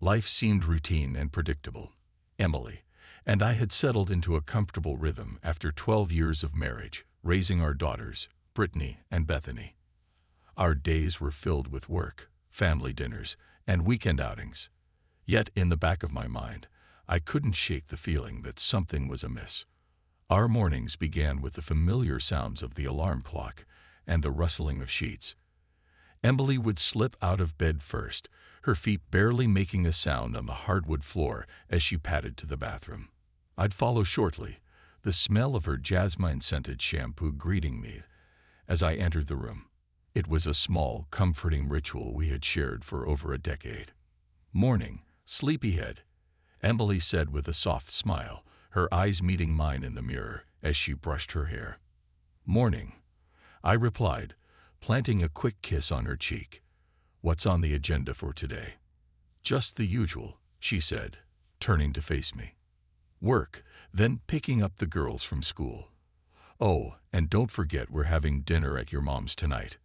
Life seemed routine and predictable. Emily and I had settled into a comfortable rhythm after 12 years of marriage, raising our daughters, Brittany and Bethany. Our days were filled with work, family dinners, and weekend outings. Yet in the back of my mind, I couldn't shake the feeling that something was amiss. Our mornings began with the familiar sounds of the alarm clock and the rustling of sheets. Emily would slip out of bed first, her feet barely making a sound on the hardwood floor as she padded to the bathroom. I'd follow shortly, the smell of her jasmine-scented shampoo greeting me as I entered the room. It was a small, comforting ritual we had shared for over a decade. "Morning, sleepyhead," Emily said with a soft smile, her eyes meeting mine in the mirror as she brushed her hair. "Morning," I replied, planting a quick kiss on her cheek. "What's on the agenda for today?" "Just the usual," she said, turning to face me. "Work, then picking up the girls from school. Oh, and don't forget we're having dinner at your mom's tonight."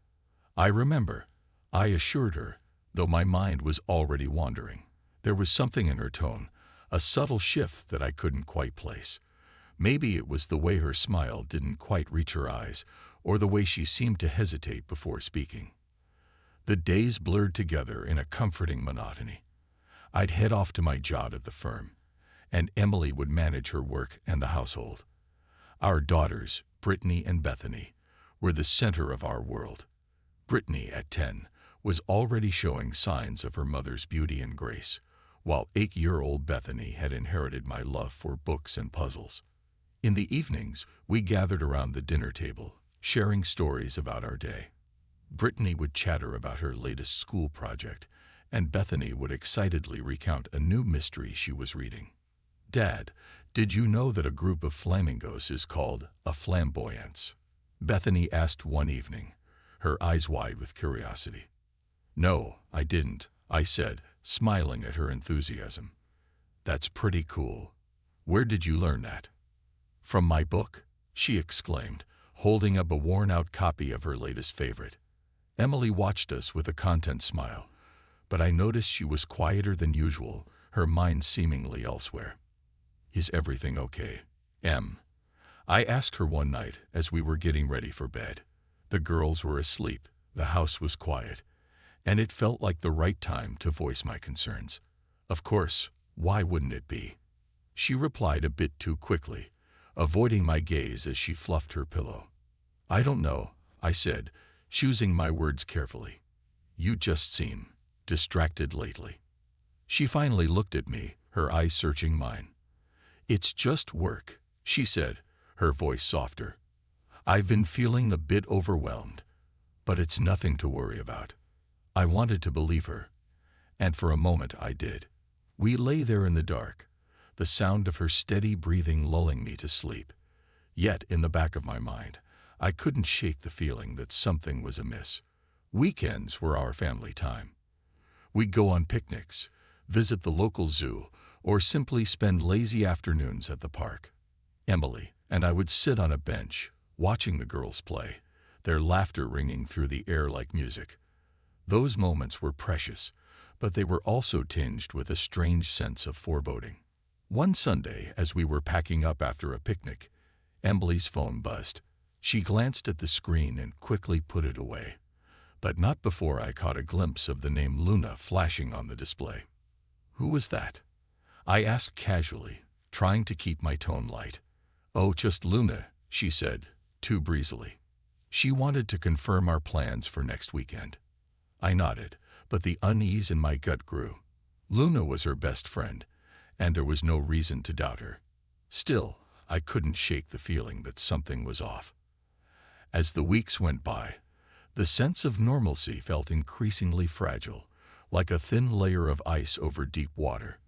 "I remember," I assured her, though my mind was already wandering. There was something in her tone, a subtle shift that I couldn't quite place. Maybe it was the way her smile didn't quite reach her eyes, or the way she seemed to hesitate before speaking. The days blurred together in a comforting monotony. I'd head off to my job at the firm, and Emily would manage her work and the household. Our daughters, Brittany and Bethany, were the center of our world. Brittany, at 10, was already showing signs of her mother's beauty and grace, while 8-year-old Bethany had inherited my love for books and puzzles. In the evenings, we gathered around the dinner table, sharing stories about our day. Brittany would chatter about her latest school project, and Bethany would excitedly recount a new mystery she was reading. "Dad, did you know that a group of flamingos is called a flamboyance?" Bethany asked one evening, her eyes wide with curiosity. "No, I didn't," I said, smiling at her enthusiasm. "That's pretty cool. Where did you learn that?" "From my book," she exclaimed, holding up a worn-out copy of her latest favorite. Emily watched us with a content smile, but I noticed she was quieter than usual, her mind seemingly elsewhere. "Is everything okay, Em?" I asked her one night as we were getting ready for bed. The girls were asleep, the house was quiet, and it felt like the right time to voice my concerns. Of course, why wouldn't it be? She replied a bit too quickly, avoiding my gaze as she fluffed her pillow. "I don't know," I said, choosing my words carefully. "You just seem distracted lately." She finally looked at me, her eyes searching mine. "It's just work," she said, her voice softer. "I've been feeling a bit overwhelmed, but it's nothing to worry about." I wanted to believe her, and for a moment I did. We lay there in the dark, the sound of her steady breathing lulling me to sleep. Yet in the back of my mind, I couldn't shake the feeling that something was amiss. Weekends were our family time. We'd go on picnics, visit the local zoo, or simply spend lazy afternoons at the park. Emily and I would sit on a bench, watching the girls play, their laughter ringing through the air like music. Those moments were precious, but they were also tinged with a strange sense of foreboding. One Sunday, as we were packing up after a picnic, Emily's phone buzzed. She glanced at the screen and quickly put it away, but not before I caught a glimpse of the name Luna flashing on the display. "Who was that?" I asked casually, trying to keep my tone light. "Oh, just Luna," she said, too breezily. She wanted to confirm our plans for next weekend. I nodded, but the unease in my gut grew. Luna was her best friend, and there was no reason to doubt her. Still, I couldn't shake the feeling that something was off. As the weeks went by, the sense of normalcy felt increasingly fragile, like a thin layer of ice over deep water.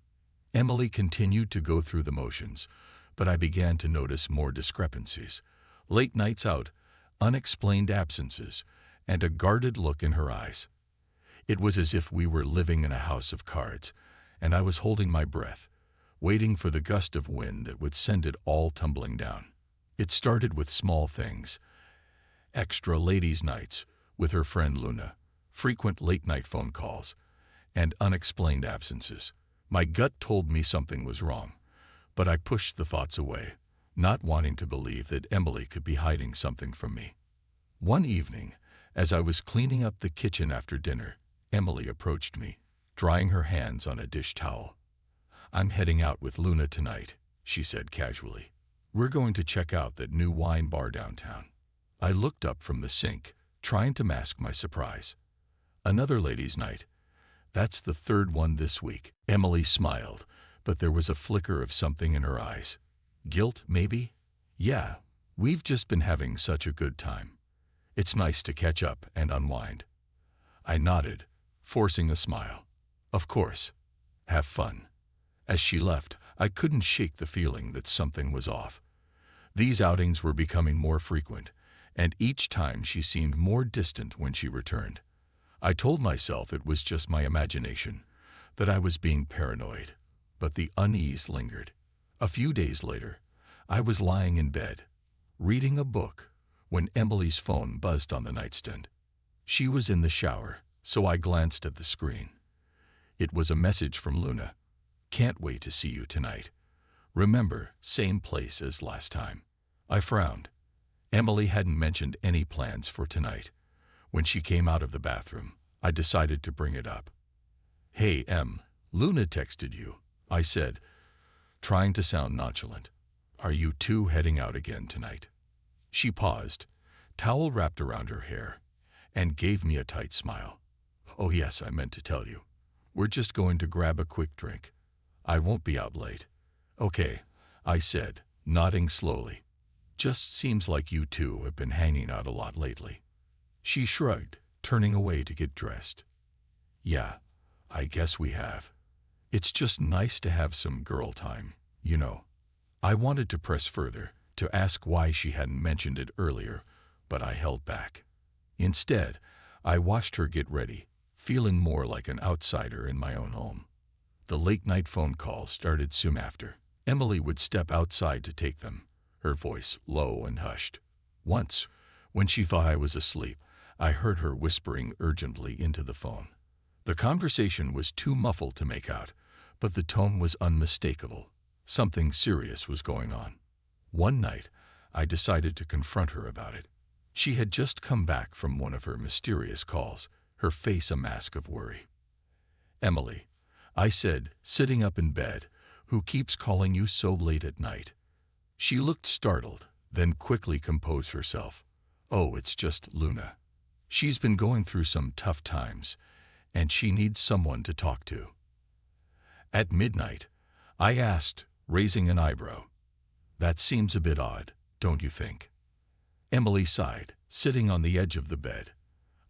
Emily continued to go through the motions, but I began to notice more discrepancies. Late nights out, unexplained absences, and a guarded look in her eyes. It was as if we were living in a house of cards, and I was holding my breath, waiting for the gust of wind that would send it all tumbling down. It started with small things: extra ladies' nights with her friend Luna, frequent late-night phone calls, and unexplained absences. My gut told me something was wrong, but I pushed the thoughts away, not wanting to believe that Emily could be hiding something from me. One evening, as I was cleaning up the kitchen after dinner, Emily approached me, drying her hands on a dish towel. "I'm heading out with Luna tonight," she said casually. "We're going to check out that new wine bar downtown." I looked up from the sink, trying to mask my surprise. "Another ladies' night? That's the third one this week." Emily smiled, but there was a flicker of something in her eyes. "Guilt, maybe?" "Yeah, we've just been having such a good time. It's nice to catch up and unwind." I nodded, forcing a smile. "Of course. Have fun." As she left, I couldn't shake the feeling that something was off. These outings were becoming more frequent, and each time she seemed more distant when she returned. I told myself it was just my imagination, that I was being paranoid, but the unease lingered. A few days later, I was lying in bed, reading a book, when Emily's phone buzzed on the nightstand. She was in the shower, so I glanced at the screen. It was a message from Luna. "Can't wait to see you tonight. Remember, same place as last time." I frowned. Emily hadn't mentioned any plans for tonight. When she came out of the bathroom, I decided to bring it up. "Hey, Em, Luna texted you," I said, trying to sound nonchalant. "Are you two heading out again tonight?" She paused, towel wrapped around her hair, and gave me a tight smile. "Oh yes, I meant to tell you. We're just going to grab a quick drink. I won't be out late." "Okay," I said, nodding slowly. "Just seems like you two have been hanging out a lot lately." She shrugged, turning away to get dressed. "Yeah, I guess we have. It's just nice to have some girl time, you know." I wanted to press further, to ask why she hadn't mentioned it earlier, but I held back. Instead, I watched her get ready, feeling more like an outsider in my own home. The late-night phone calls started soon after. Emily would step outside to take them, her voice low and hushed. Once, when she thought I was asleep, I heard her whispering urgently into the phone. The conversation was too muffled to make out, but the tone was unmistakable. Something serious was going on. One night, I decided to confront her about it. She had just come back from one of her mysterious calls, her face a mask of worry. "Emily," I said, sitting up in bed, "who keeps calling you so late at night?" She looked startled, then quickly composed herself. "Oh, it's just Luna. She's been going through some tough times, and she needs someone to talk to." At midnight, I asked, raising an eyebrow. "That seems a bit odd, don't you think?" Emily sighed, sitting on the edge of the bed.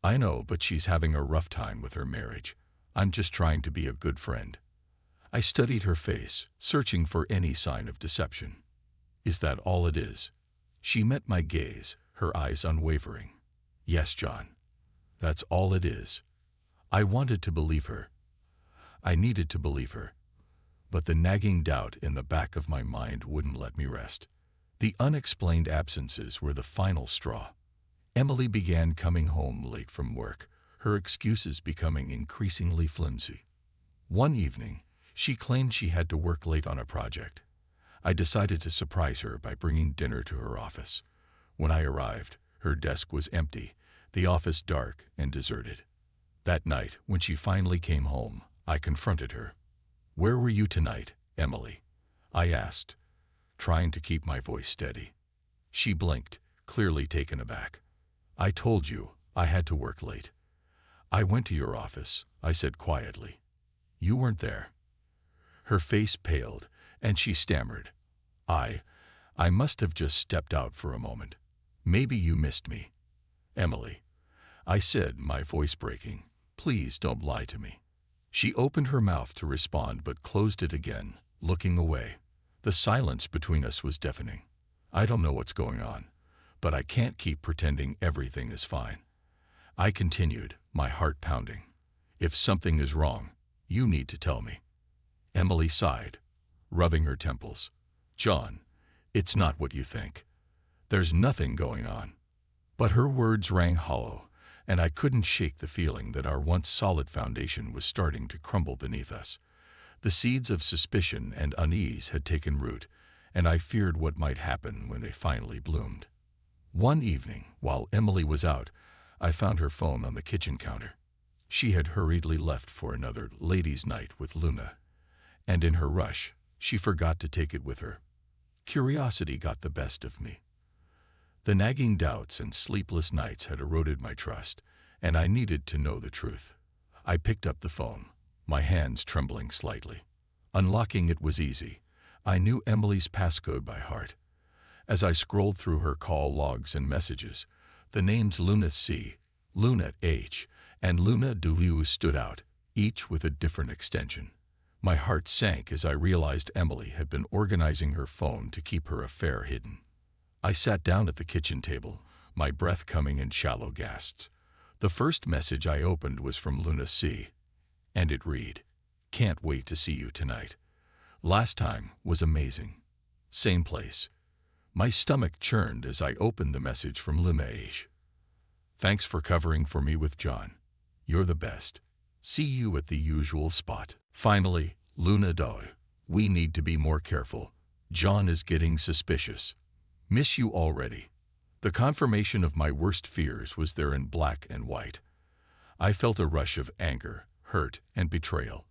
"I know, but she's having a rough time with her marriage. I'm just trying to be a good friend." I studied her face, searching for any sign of deception. "Is that all it is?" She met my gaze, her eyes unwavering. "Yes, John. That's all it is." I wanted to believe her. I needed to believe her. But the nagging doubt in the back of my mind wouldn't let me rest. The unexplained absences were the final straw. Emily began coming home late from work, her excuses becoming increasingly flimsy. One evening, she claimed she had to work late on a project. I decided to surprise her by bringing dinner to her office. When I arrived, her desk was empty, the office dark and deserted. That night, when she finally came home, I confronted her. "Where were you tonight, Emily?" I asked, trying to keep my voice steady. She blinked, clearly taken aback. "I told you I had to work late." "I went to your office," I said quietly. "You weren't there." Her face paled, and she stammered. I must have just stepped out for a moment. Maybe you missed me." "Emily," I said, my voice breaking, "please don't lie to me." She opened her mouth to respond but closed it again, looking away. The silence between us was deafening. "I don't know what's going on, but I can't keep pretending everything is fine." I continued, my heart pounding. "If something is wrong, you need to tell me." Emily sighed, rubbing her temples. "John, it's not what you think. There's nothing going on." But her words rang hollow, and I couldn't shake the feeling that our once solid foundation was starting to crumble beneath us. The seeds of suspicion and unease had taken root, and I feared what might happen when they finally bloomed. One evening, while Emily was out, I found her phone on the kitchen counter. She had hurriedly left for another ladies' night with Luna, and in her rush, she forgot to take it with her. Curiosity got the best of me. The nagging doubts and sleepless nights had eroded my trust, and I needed to know the truth. I picked up the phone, my hands trembling slightly. Unlocking it was easy. I knew Emily's passcode by heart. As I scrolled through her call logs and messages, the names Luna C, Luna H, and Luna W stood out, each with a different extension. My heart sank as I realized Emily had been organizing her phone to keep her affair hidden. I sat down at the kitchen table, my breath coming in shallow gasps. The first message I opened was from Luna C, and it read, "Can't wait to see you tonight. Last time was amazing. Same place." My stomach churned as I opened the message from Luna H. "Thanks for covering for me with John. You're the best. See you at the usual spot." Finally, Luna W. "We need to be more careful. John is getting suspicious. Miss you already." The confirmation of my worst fears was there in black and white. I felt a rush of anger, hurt, and betrayal.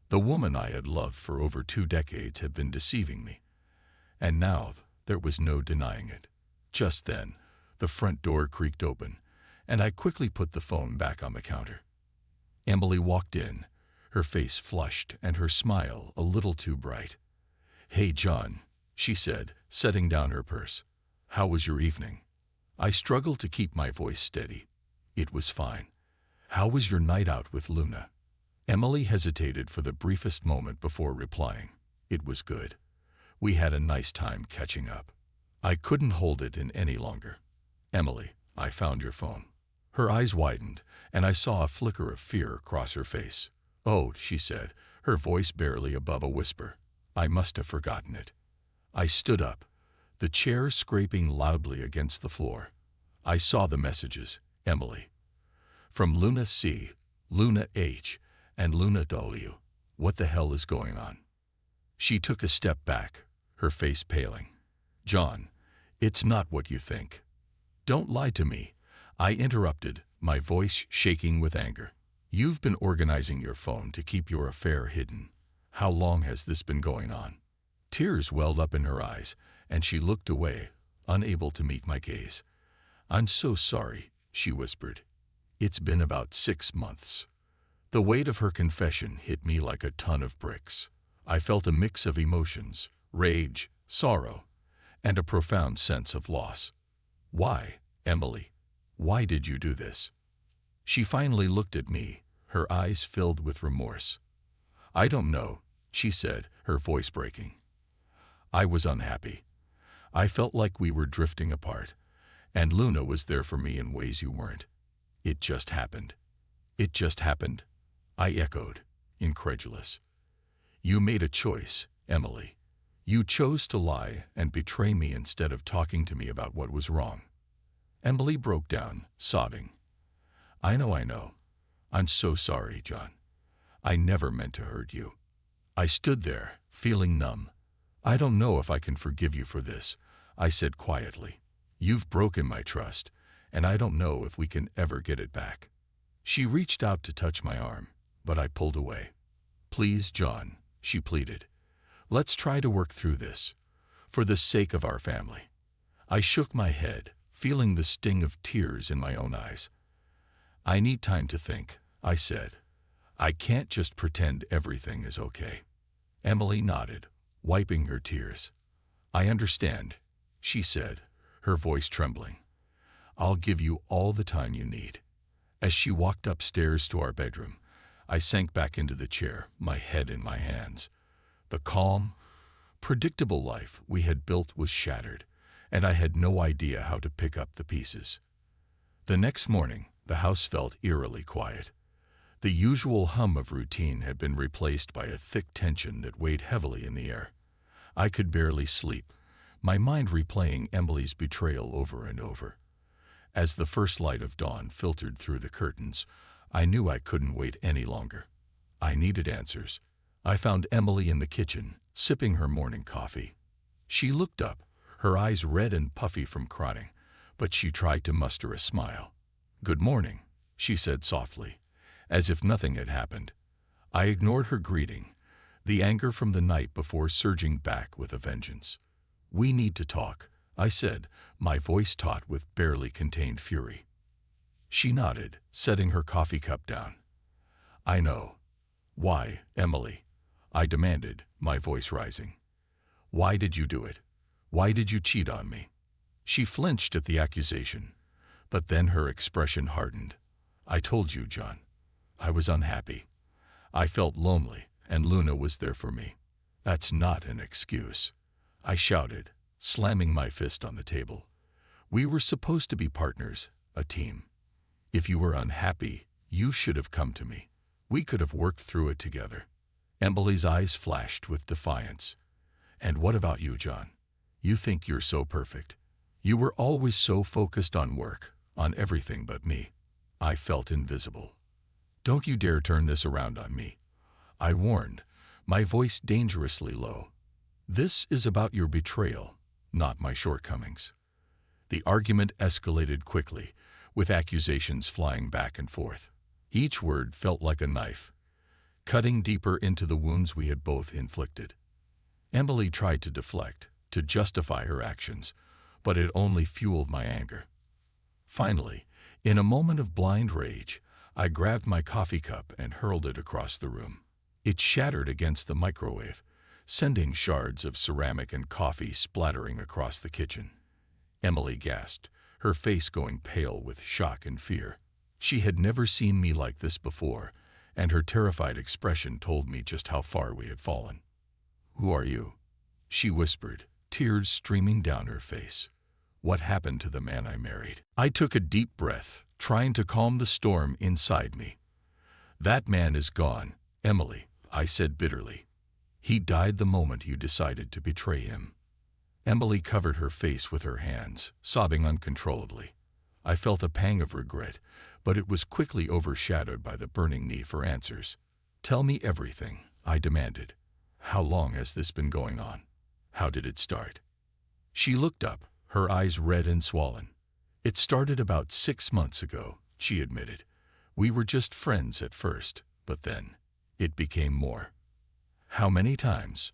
The woman I had loved for over 2 decades had been deceiving me, and now there was no denying it. Just then, the front door creaked open, and I quickly put the phone back on the counter. Emily walked in, her face flushed and her smile a little too bright. "Hey, John," she said, setting down her purse. "How was your evening?" I struggled to keep my voice steady. "It was fine." "How was your night out with Luna?" Emily hesitated for the briefest moment before replying. "It was good. We had a nice time catching up." I couldn't hold it in any longer. "Emily, I found your phone." Her eyes widened, and I saw a flicker of fear cross her face. "Oh," she said, her voice barely above a whisper. "I must have forgotten it." I stood up, the chair scraping loudly against the floor. I saw the messages, Emily. From Luna C, Luna H, and Luna W. What the hell is going on? She took a step back, her face paling. "John, it's not what you think." "Don't lie to me," I interrupted, my voice shaking with anger. "You've been organizing your phone to keep your affair hidden. How long has this been going on?" Tears welled up in her eyes, and she looked away, unable to meet my gaze. "I'm so sorry," she whispered. "It's been about 6 months." The weight of her confession hit me like a ton of bricks. I felt a mix of emotions, rage, sorrow, and a profound sense of loss. "Why, Emily? Why did you do this?" She finally looked at me, her eyes filled with remorse. "I don't know," she said, her voice breaking. "I was unhappy. I felt like we were drifting apart, and Luna was there for me in ways you weren't. It just happened." "It just happened?" I echoed, incredulous. "You made a choice, Emily. You chose to lie and betray me instead of talking to me about what was wrong." Emily broke down, sobbing. I know. I'm so sorry, John. I never meant to hurt you." I stood there, feeling numb. "I don't know if I can forgive you for this," I said quietly. "You've broken my trust, and I don't know if we can ever get it back." She reached out to touch my arm, but I pulled away. "Please, John," she pleaded. "Let's try to work through this, for the sake of our family." I shook my head, feeling the sting of tears in my own eyes. "I need time to think," I said. "I can't just pretend everything is okay." Emily nodded, wiping her tears. "I understand," she said, her voice trembling. "I'll give you all the time you need." As she walked upstairs to our bedroom, I sank back into the chair, my head in my hands. The calm, predictable life we had built was shattered, and I had no idea how to pick up the pieces. The next morning, the house felt eerily quiet. The usual hum of routine had been replaced by a thick tension that weighed heavily in the air. I could barely sleep, my mind replaying Emily's betrayal over and over. As the first light of dawn filtered through the curtains, I knew I couldn't wait any longer. I needed answers. I found Emily in the kitchen, sipping her morning coffee. She looked up, her eyes red and puffy from crying, but she tried to muster a smile. "Good morning," she said softly, as if nothing had happened. I ignored her greeting, the anger from the night before surging back with a vengeance. "We need to talk," I said, my voice taut with barely contained fury. She nodded, setting her coffee cup down. "I know." "Why, Emily?" I demanded, my voice rising. "Why did you do it? Why did you cheat on me?" She flinched at the accusation, but then her expression hardened. "I told you, John. I was unhappy. I felt lonely, and Luna was there for me." "That's not an excuse," I shouted, slamming my fist on the table. "We were supposed to be partners, a team. If you were unhappy, you should have come to me. We could have worked through it together." Emily's eyes flashed with defiance. "And what about you, John? You think you're so perfect. You were always so focused on work, on everything but me." I felt invisible. "Don't you dare turn this around on me," I warned, my voice dangerously low. "This is about your betrayal, not my shortcomings." The argument escalated quickly, with accusations flying back and forth. Each word felt like a knife, cutting deeper into the wounds we had both inflicted. Emily tried to deflect, to justify her actions, but it only fueled my anger. Finally, in a moment of blind rage, I grabbed my coffee cup and hurled it across the room. It shattered against the microwave, sending shards of ceramic and coffee splattering across the kitchen. Emily gasped, her face going pale with shock and fear. She had never seen me like this before, and her terrified expression told me just how far we had fallen. "Who are you?" she whispered, tears streaming down her face. "What happened to the man I married?" I took a deep breath, trying to calm the storm inside me. "That man is gone, Emily," I said bitterly. "He died the moment you decided to betray him." Emily covered her face with her hands, sobbing uncontrollably. I felt a pang of regret, but it was quickly overshadowed by the burning need for answers. "Tell me everything," I demanded. "How long has this been going on? How did it start?" She looked up, her eyes red and swollen. "It started about 6 months ago," she admitted. "We were just friends at first, but then it became more." "How many times?"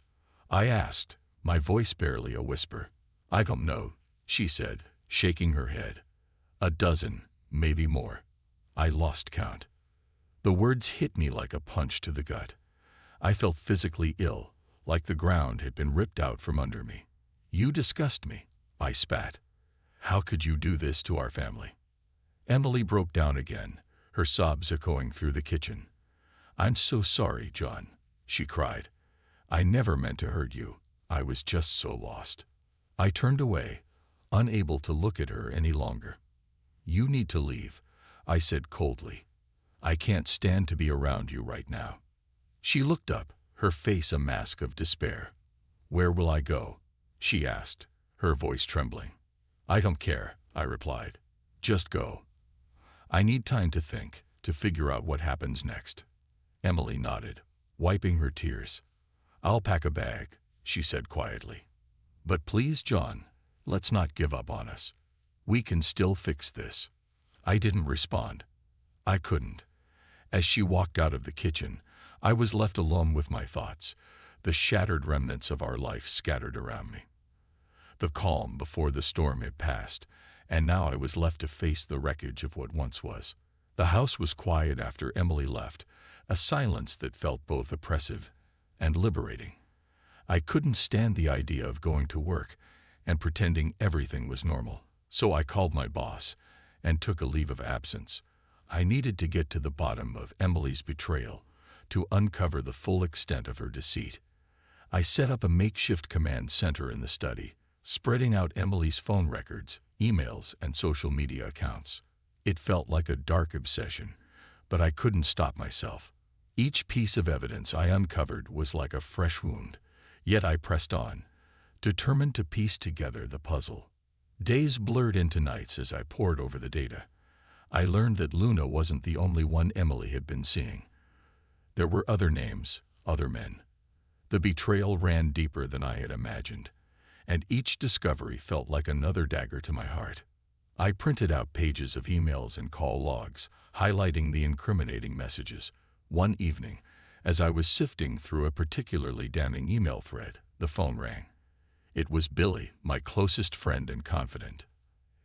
I asked, my voice barely a whisper. "I don't know," she said, shaking her head. "A dozen, maybe more. I lost count." The words hit me like a punch to the gut. I felt physically ill, like the ground had been ripped out from under me. "You disgust me," I spat. "How could you do this to our family?" Emily broke down again, her sobs echoing through the kitchen. "I'm so sorry, John," she cried. "I never meant to hurt you. I was just so lost." I turned away, unable to look at her any longer. "You need to leave," I said coldly. "I can't stand to be around you right now." She looked up, her face a mask of despair. "Where will I go?" she asked, her voice trembling. "I don't care," I replied. "Just go." "I need time to think, to figure out what happens next." Emily nodded, wiping her tears. "I'll pack a bag," she said quietly. "But please, John, let's not give up on us. We can still fix this." I didn't respond. I couldn't. As she walked out of the kitchen, I was left alone with my thoughts, the shattered remnants of our life scattered around me. The calm before the storm had passed, and now I was left to face the wreckage of what once was. The house was quiet after Emily left, a silence that felt both oppressive and liberating. I couldn't stand the idea of going to work and pretending everything was normal, so I called my boss and took a leave of absence. I needed to get to the bottom of Emily's betrayal, to uncover the full extent of her deceit. I set up a makeshift command center in the study, spreading out Emily's phone records, emails, and social media accounts. It felt like a dark obsession, but I couldn't stop myself. Each piece of evidence I uncovered was like a fresh wound, yet I pressed on, determined to piece together the puzzle. Days blurred into nights as I pored over the data. I learned that Luna wasn't the only one Emily had been seeing. There were other names, other men. The betrayal ran deeper than I had imagined, and each discovery felt like another dagger to my heart. I printed out pages of emails and call logs, highlighting the incriminating messages. One evening, as I was sifting through a particularly damning email thread, the phone rang. It was Billy, my closest friend and confidant.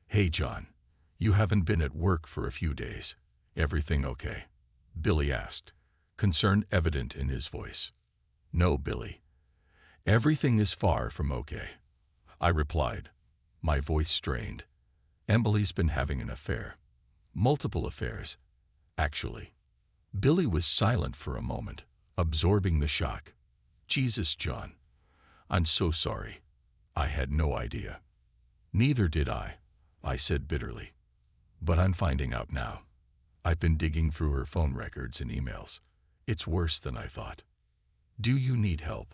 "Hey, John, you haven't been at work for a few days. Everything okay?" Billy asked, concern evident in his voice. "No, Billy. Everything is far from okay," I replied, my voice strained. "Emily's been having an affair. Multiple affairs, actually." Billy was silent for a moment, absorbing the shock. "Jesus, John. I'm so sorry. I had no idea." "Neither did I said bitterly. "But I'm finding out now. I've been digging through her phone records and emails. It's worse than I thought." "Do you need help?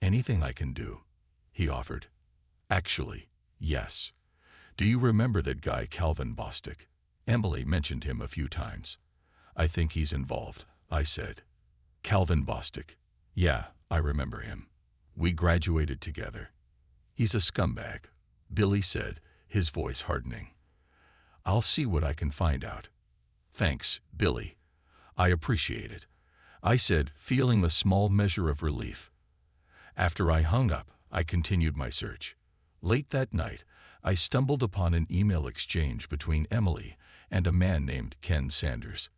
Anything I can do?" he offered. "Actually, yes. Do you remember that guy Calvin Bostic? Emily mentioned him a few times." "I think he's involved," I said. "Calvin Bostic. Yeah, I remember him. We graduated together." "He's a scumbag," Billy said, his voice hardening. "I'll see what I can find out." "Thanks, Billy. I appreciate it," I said, feeling a small measure of relief. After I hung up, I continued my search. Late that night, I stumbled upon an email exchange between Emily and a man named Ken Sanders.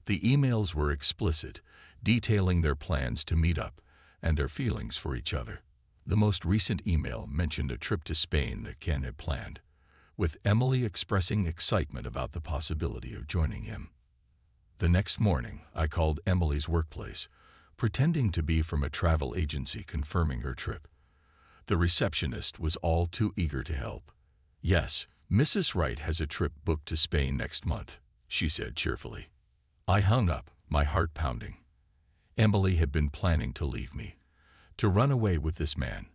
The emails were explicit, detailing their plans to meet up and their feelings for each other. The most recent email mentioned a trip to Spain that Ken had planned, with Emily expressing excitement about the possibility of joining him. The next morning, I called Emily's workplace, pretending to be from a travel agency confirming her trip. The receptionist was all too eager to help. "Yes, Mrs. Wright has a trip booked to Spain next month," she said cheerfully. I hung up, my heart pounding. Emily had been planning to leave me, to run away with this man.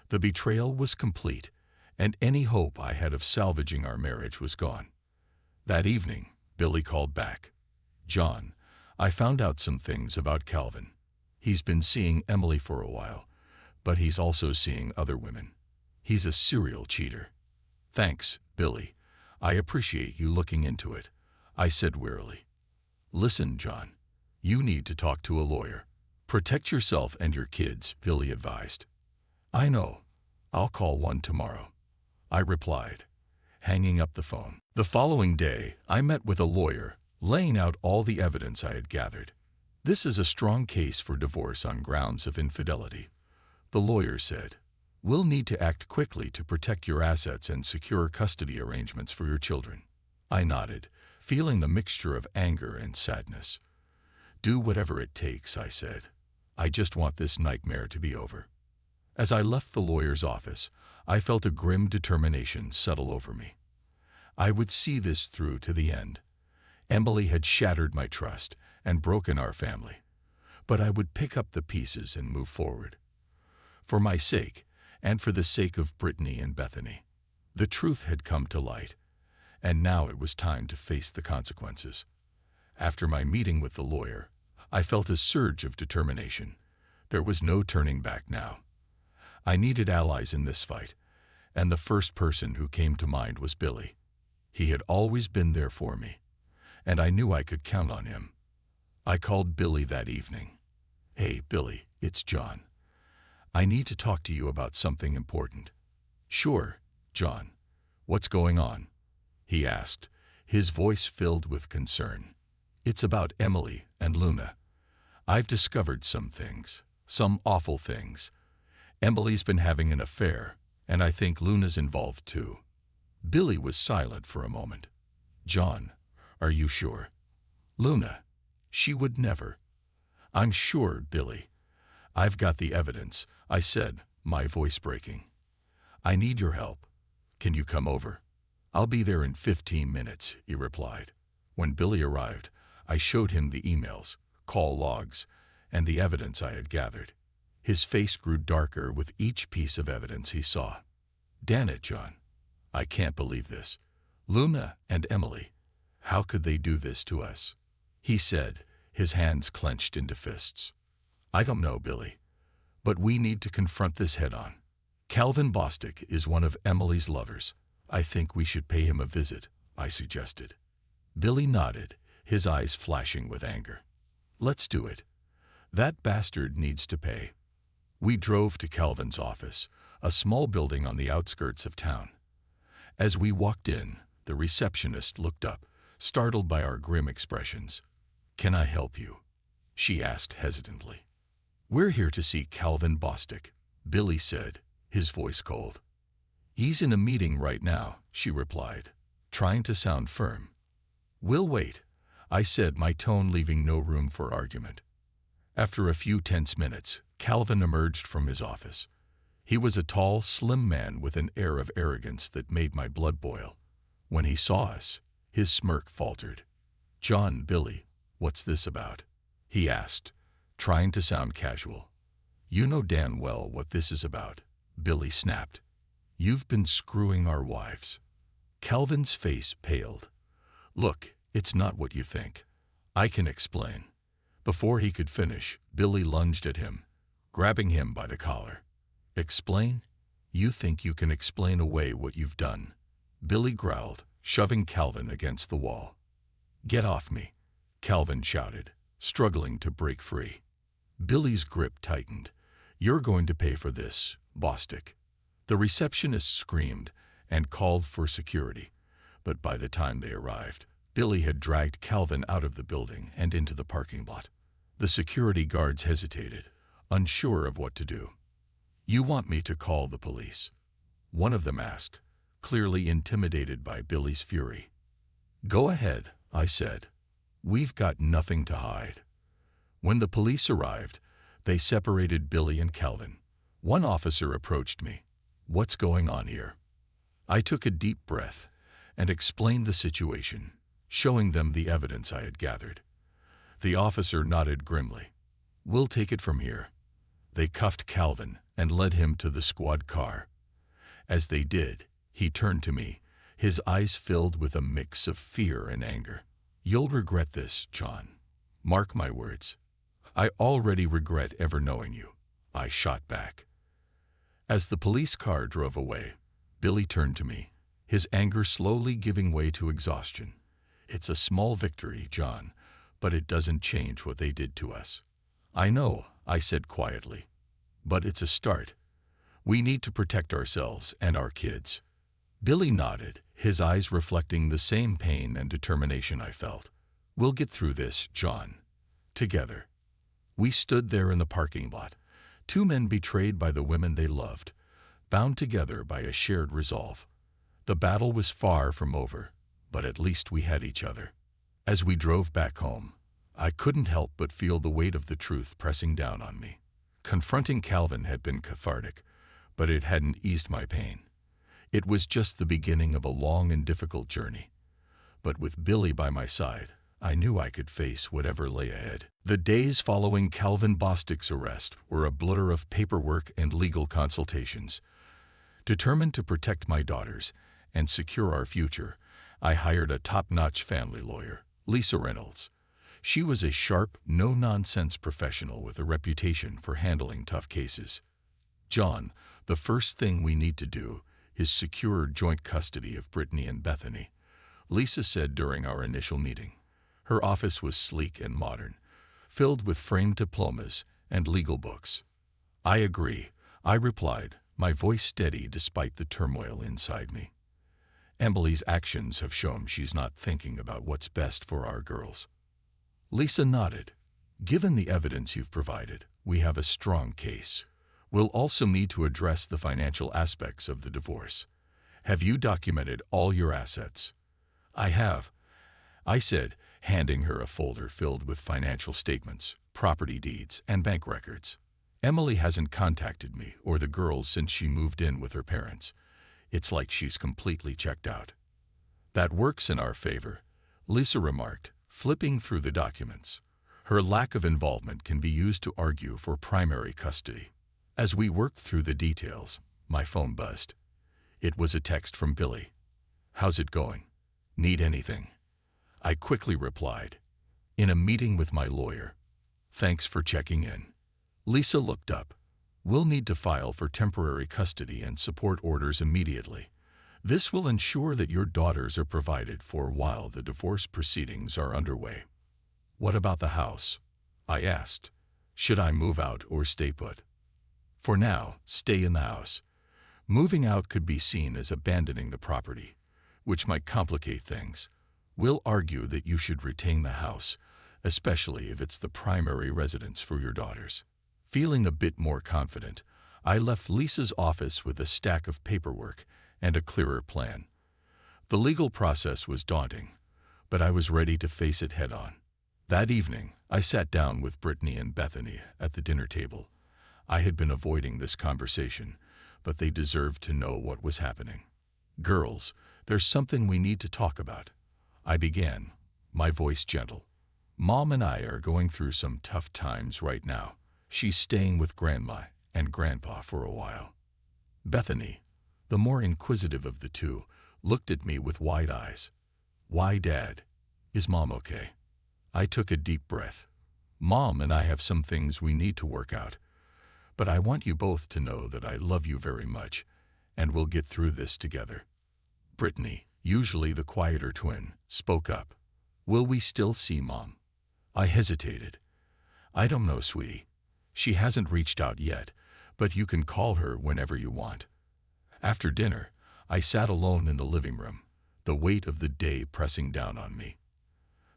The betrayal was complete, and any hope I had of salvaging our marriage was gone. That evening, Billy called back. "John, I found out some things about Calvin. He's been seeing Emily for a while, but he's also seeing other women. He's a serial cheater." "Thanks, Billy. I appreciate you looking into it," I said wearily. "Listen, John, you need to talk to a lawyer. Protect yourself and your kids," Billy advised. "I know. I'll call one tomorrow," I replied, hanging up the phone. The following day, I met with a lawyer, laying out all the evidence I had gathered. "This is a strong case for divorce on grounds of infidelity," the lawyer said. "We'll need to act quickly to protect your assets and secure custody arrangements for your children." I nodded, feeling the mixture of anger and sadness. "Do whatever it takes," I said. "I just want this nightmare to be over." As I left the lawyer's office, I felt a grim determination settle over me. I would see this through to the end. Emily had shattered my trust and broken our family, but I would pick up the pieces and move forward. For my sake, and for the sake of Brittany and Bethany. The truth had come to light, and now it was time to face the consequences. After my meeting with the lawyer, I felt a surge of determination. There was no turning back now. I needed allies in this fight, and the first person who came to mind was Billy. He had always been there for me, and I knew I could count on him. I called Billy that evening. "Hey, Billy, it's John. I need to talk to you about something important." "Sure, John. What's going on?" he asked, his voice filled with concern. "It's about Emily and Luna. I've discovered some things, some awful things. Emily's been having an affair, and I think Luna's involved too." Billy was silent for a moment. "John, are you sure?" "Luna, she would never." "I'm sure, Billy. I've got the evidence," I said, my voice breaking. "I need your help. Can you come over?" "I'll be there in 15 minutes, he replied. When Billy arrived, I showed him the emails, call logs, and the evidence I had gathered. His face grew darker with each piece of evidence he saw. "Damn it, John. I can't believe this. Luna and Emily. How could they do this to us?" he said, his hands clenched into fists. I don't know, Billy, but we need to confront this head-on. Calvin Bostic is one of Emily's lovers. I think we should pay him a visit, I suggested. Billy nodded, his eyes flashing with anger. Let's do it. That bastard needs to pay. We drove to Calvin's office, a small building on the outskirts of town. As we walked in, the receptionist looked up, startled by our grim expressions. "Can I help you?" she asked hesitantly. "We're here to see Calvin Bostic," Billy said, his voice cold. "He's in a meeting right now," she replied, trying to sound firm. "We'll wait," I said, my tone leaving no room for argument. After a few tense minutes, Calvin emerged from his office. He was a tall, slim man with an air of arrogance that made my blood boil. When he saw us, his smirk faltered. "John, Billy, what's this about?" he asked, trying to sound casual. "You know damn well what this is about," Billy snapped. "You've been screwing our wives." Calvin's face paled. "Look, it's not what you think. I can explain." Before he could finish, Billy lunged at him, grabbing him by the collar. "Explain? You think you can explain away what you've done?" Billy growled, shoving Calvin against the wall. "Get off me," Calvin shouted, struggling to break free. Billy's grip tightened. "You're going to pay for this, Bostic." The receptionist screamed and called for security, but by the time they arrived, Billy had dragged Calvin out of the building and into the parking lot. The security guards hesitated, unsure of what to do. "You want me to call the police?" one of them asked, clearly intimidated by Billy's fury. "Go ahead," I said. "We've got nothing to hide." When the police arrived, they separated Billy and Calvin. One officer approached me. "What's going on here?" I took a deep breath and explained the situation, showing them the evidence I had gathered. The officer nodded grimly. "We'll take it from here." They cuffed Calvin and led him to the squad car. As they did, he turned to me, his eyes filled with a mix of fear and anger. "You'll regret this, John. Mark my words." "I already regret ever knowing you," I shot back. As the police car drove away, Billy turned to me, his anger slowly giving way to exhaustion. "It's a small victory, John, but it doesn't change what they did to us." "I know," I said quietly, "but it's a start. We need to protect ourselves and our kids." Billy nodded, his eyes reflecting the same pain and determination I felt. "We'll get through this, John. Together." We stood there in the parking lot, two men betrayed by the women they loved, bound together by a shared resolve. The battle was far from over, but at least we had each other. As we drove back home, I couldn't help but feel the weight of the truth pressing down on me. Confronting Calvin had been cathartic, but it hadn't eased my pain. It was just the beginning of a long and difficult journey. But with Billy by my side, I knew I could face whatever lay ahead. The days following Calvin Bostic's arrest were a blur of paperwork and legal consultations. Determined to protect my daughters and secure our future, I hired a top-notch family lawyer, Lisa Reynolds. She was a sharp, no-nonsense professional with a reputation for handling tough cases. "John, the first thing we need to do is secure joint custody of Brittany and Bethany," Lisa said during our initial meeting. Her office was sleek and modern, filled with framed diplomas and legal books. "I agree," I replied, my voice steady despite the turmoil inside me. "Emily's actions have shown she's not thinking about what's best for our girls." Lisa nodded. "Given the evidence you've provided, we have a strong case. We'll also need to address the financial aspects of the divorce. Have you documented all your assets?" "I have," I said, handing her a folder filled with financial statements, property deeds, and bank records. "Emily hasn't contacted me or the girls since she moved in with her parents. It's like she's completely checked out." "That works in our favor," Lisa remarked, flipping through the documents. "Her lack of involvement can be used to argue for primary custody." As we worked through the details, my phone buzzed. It was a text from Billy. "How's it going? Need anything?" I quickly replied, "In a meeting with my lawyer. Thanks for checking in." Lisa looked up. We'll need to file for temporary custody and support orders immediately. This will ensure that your daughters are provided for while the divorce proceedings are underway. What about the house? I asked. Should I move out or stay put? For now, stay in the house. Moving out could be seen as abandoning the property, which might complicate things. We'll argue that you should retain the house, especially if it's the primary residence for your daughters. Feeling a bit more confident, I left Lisa's office with a stack of paperwork and a clearer plan. The legal process was daunting, but I was ready to face it head-on. That evening, I sat down with Brittany and Bethany at the dinner table. I had been avoiding this conversation, but they deserved to know what was happening. Girls, there's something we need to talk about. I began, my voice gentle. Mom and I are going through some tough times right now. She's staying with Grandma and Grandpa for a while. Bethany, the more inquisitive of the two, looked at me with wide eyes. Why, Dad? Is Mom okay? I took a deep breath. Mom and I have some things we need to work out. But I want you both to know that I love you very much, and we'll get through this together. Brittany, usually the quieter twin, spoke up. Will we still see Mom? I hesitated. I don't know, sweetie. She hasn't reached out yet, but you can call her whenever you want. After dinner, I sat alone in the living room, the weight of the day pressing down on me.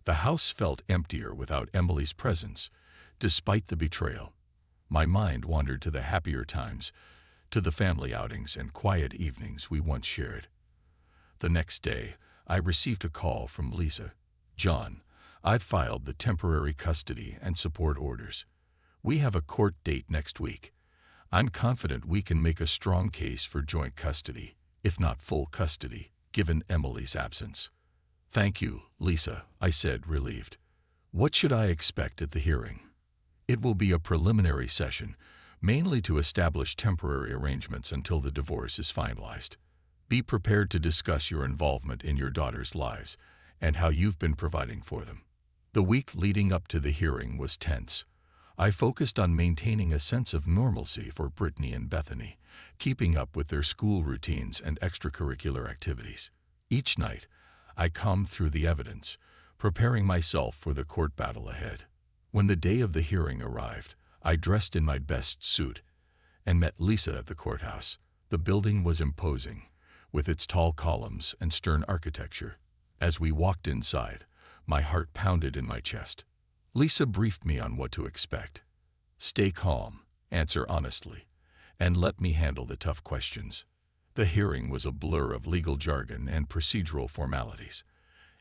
The house felt emptier without Emily's presence, despite the betrayal. My mind wandered to the happier times, to the family outings and quiet evenings we once shared. The next day, I received a call from Lisa. John, I've filed the temporary custody and support orders. We have a court date next week. I'm confident we can make a strong case for joint custody, if not full custody, given Emily's absence. Thank you, Lisa, I said, relieved. What should I expect at the hearing? It will be a preliminary session, mainly to establish temporary arrangements until the divorce is finalized. Be prepared to discuss your involvement in your daughters' lives and how you've been providing for them. The week leading up to the hearing was tense. I focused on maintaining a sense of normalcy for Brittany and Bethany, keeping up with their school routines and extracurricular activities. Each night, I combed through the evidence, preparing myself for the court battle ahead. When the day of the hearing arrived, I dressed in my best suit and met Lisa at the courthouse. The building was imposing, with its tall columns and stern architecture. As we walked inside, my heart pounded in my chest. Lisa briefed me on what to expect. Stay calm, answer honestly, and let me handle the tough questions. The hearing was a blur of legal jargon and procedural formalities.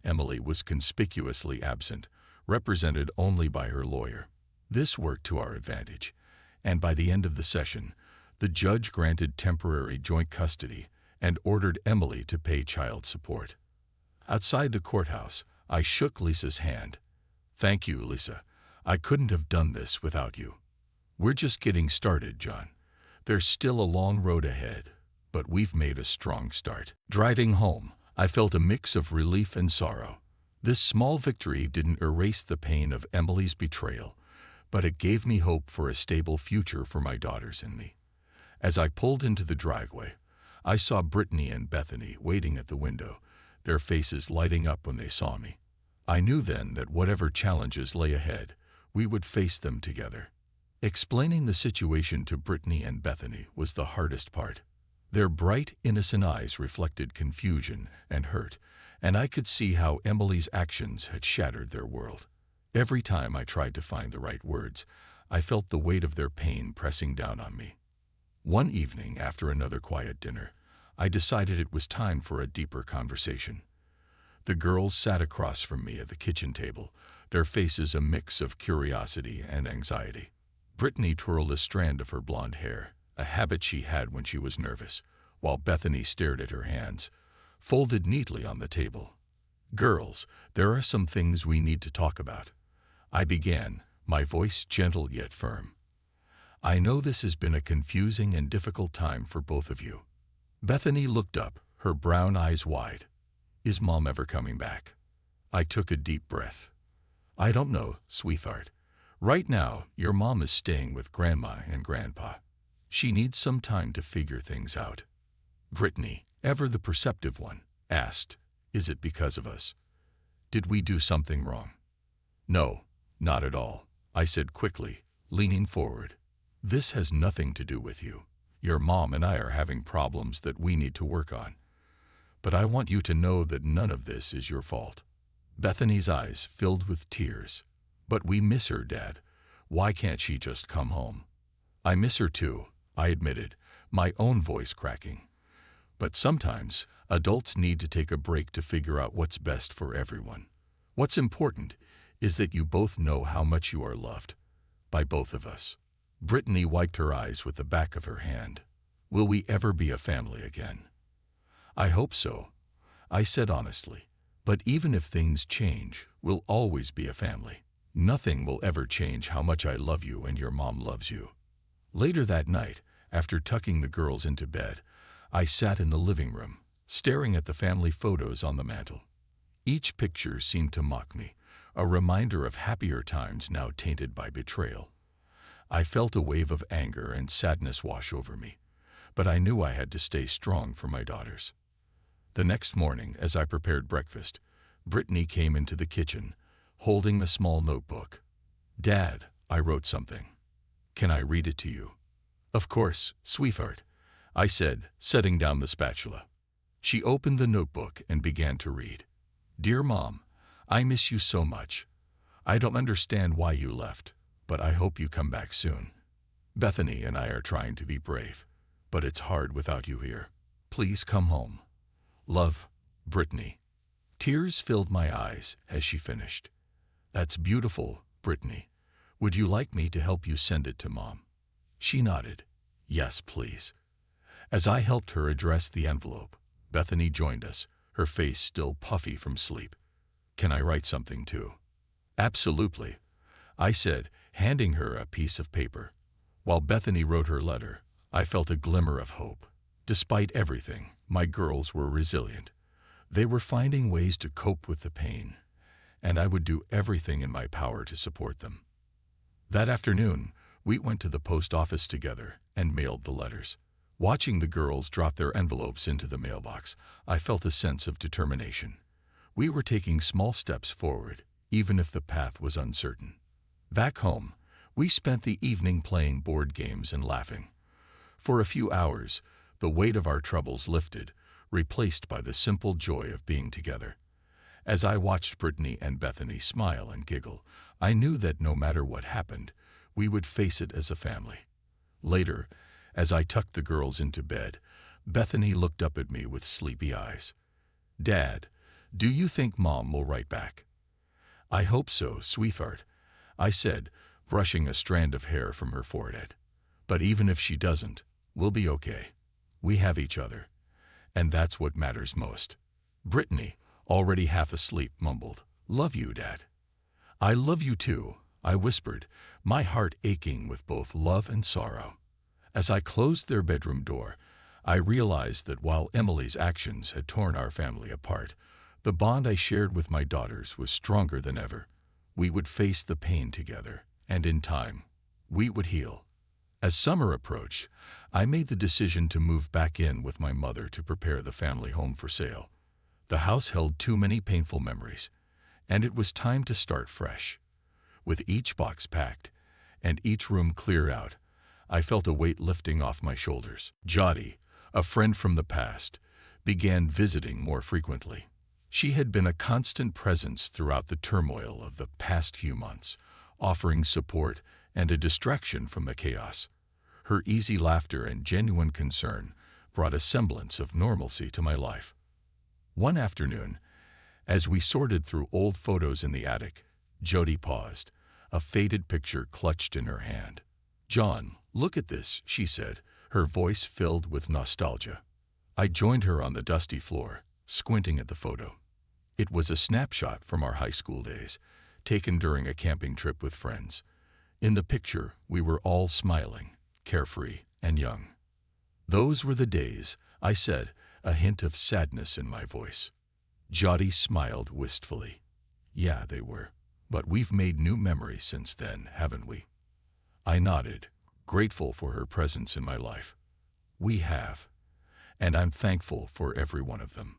Emily was conspicuously absent, represented only by her lawyer. This worked to our advantage, and by the end of the session, the judge granted temporary joint custody and ordered Emily to pay child support. Outside the courthouse, I shook Lisa's hand. Thank you, Lisa. I couldn't have done this without you. We're just getting started, John. There's still a long road ahead, but we've made a strong start. Driving home, I felt a mix of relief and sorrow. This small victory didn't erase the pain of Emily's betrayal, but it gave me hope for a stable future for my daughters and me. As I pulled into the driveway, I saw Brittany and Bethany waiting at the window, their faces lighting up when they saw me. I knew then that whatever challenges lay ahead, we would face them together. Explaining the situation to Brittany and Bethany was the hardest part. Their bright, innocent eyes reflected confusion and hurt, and I could see how Emily's actions had shattered their world. Every time I tried to find the right words, I felt the weight of their pain pressing down on me. One evening, after another quiet dinner, I decided it was time for a deeper conversation. The girls sat across from me at the kitchen table, their faces a mix of curiosity and anxiety. Brittany twirled a strand of her blonde hair, a habit she had when she was nervous, while Bethany stared at her hands, folded neatly on the table. Girls, there are some things we need to talk about. I began, my voice gentle yet firm. I know this has been a confusing and difficult time for both of you. Bethany looked up, her brown eyes wide. Is Mom ever coming back? I took a deep breath. I don't know, sweetheart. Right now, your mom is staying with Grandma and Grandpa. She needs some time to figure things out. Brittany, ever the perceptive one, asked, "Is it because of us? Did we do something wrong?" "No, not at all," I said quickly, leaning forward. "This has nothing to do with you. Your mom and I are having problems that we need to work on. But I want you to know that none of this is your fault." Bethany's eyes filled with tears. "But we miss her, Dad. Why can't she just come home?" "I miss her too," I admitted, my own voice cracking. "But sometimes, adults need to take a break to figure out what's best for everyone. What's important is that you both know how much you are loved. By both of us." Brittany wiped her eyes with the back of her hand. "Will we ever be a family again?" "I hope so," I said honestly. "But even if things change, we'll always be a family. Nothing will ever change how much I love you and your mom loves you." Later that night, after tucking the girls into bed, I sat in the living room, staring at the family photos on the mantel. Each picture seemed to mock me, a reminder of happier times now tainted by betrayal. I felt a wave of anger and sadness wash over me, but I knew I had to stay strong for my daughters. The next morning, as I prepared breakfast, Brittany came into the kitchen, holding a small notebook. "Dad, I wrote something. Can I read it to you?" "Of course, sweetheart," I said, setting down the spatula. She opened the notebook and began to read. "Dear Mom, I miss you so much. I don't understand why you left, but I hope you come back soon. Bethany and I are trying to be brave, but it's hard without you here. Please come home. Love, Brittany." Tears filled my eyes as she finished. "That's beautiful, Brittany. Would you like me to help you send it to Mom?" She nodded. "Yes, please." As I helped her address the envelope, Bethany joined us, her face still puffy from sleep. "Can I write something too?" "Absolutely," I said, handing her a piece of paper. While Bethany wrote her letter, I felt a glimmer of hope. Despite everything, my girls were resilient. They were finding ways to cope with the pain, and I would do everything in my power to support them. That afternoon, we went to the post office together and mailed the letters. Watching the girls drop their envelopes into the mailbox, I felt a sense of determination. We were taking small steps forward, even if the path was uncertain. Back home, we spent the evening playing board games and laughing. For a few hours, the weight of our troubles lifted, replaced by the simple joy of being together. As I watched Brittany and Bethany smile and giggle, I knew that no matter what happened, we would face it as a family. Later, as I tucked the girls into bed, Bethany looked up at me with sleepy eyes. "Dad, do you think Mom will write back?" "I hope so, sweetheart," I said, brushing a strand of hair from her forehead. "But even if she doesn't, we'll be okay. We have each other, and that's what matters most." Brittany, already half asleep, mumbled, "Love you, Dad." "I love you too," I whispered, my heart aching with both love and sorrow. As I closed their bedroom door, I realized that while Emily's actions had torn our family apart, the bond I shared with my daughters was stronger than ever. We would face the pain together, and in time, we would heal. As summer approached, I made the decision to move back in with my mother to prepare the family home for sale. The house held too many painful memories, and it was time to start fresh. With each box packed and each room cleared out, I felt a weight lifting off my shoulders. Jody, a friend from the past, began visiting more frequently. She had been a constant presence throughout the turmoil of the past few months, offering support and a distraction from the chaos. Her easy laughter and genuine concern brought a semblance of normalcy to my life. One afternoon, as we sorted through old photos in the attic, Jody paused, a faded picture clutched in her hand. "John, look at this," she said, her voice filled with nostalgia. I joined her on the dusty floor, squinting at the photo. It was a snapshot from our high school days, taken during a camping trip with friends. In the picture, we were all smiling, carefree, and young. "Those were the days," I said, a hint of sadness in my voice. Jody smiled wistfully. "Yeah, they were. But we've made new memories since then, haven't we? I nodded, grateful for her presence in my life. We have, and I'm thankful for every one of them.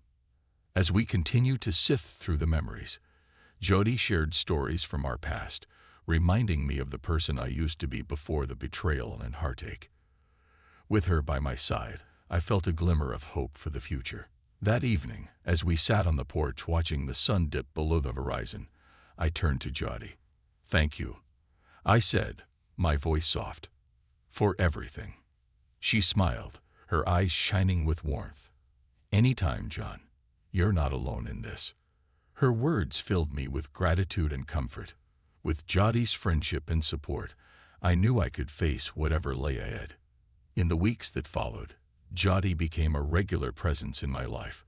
As we continue to sift through the memories, Jody shared stories from our past, reminding me of the person I used to be before the betrayal and heartache. With her by my side, I felt a glimmer of hope for the future. That evening, as we sat on the porch watching the sun dip below the horizon, I turned to Jody. "Thank you," I said, my voice soft, "for everything." She smiled, her eyes shining with warmth. "Anytime, John. You're not alone in this." Her words filled me with gratitude and comfort. With Jody's friendship and support, I knew I could face whatever lay ahead. In the weeks that followed, Jody became a regular presence in my life.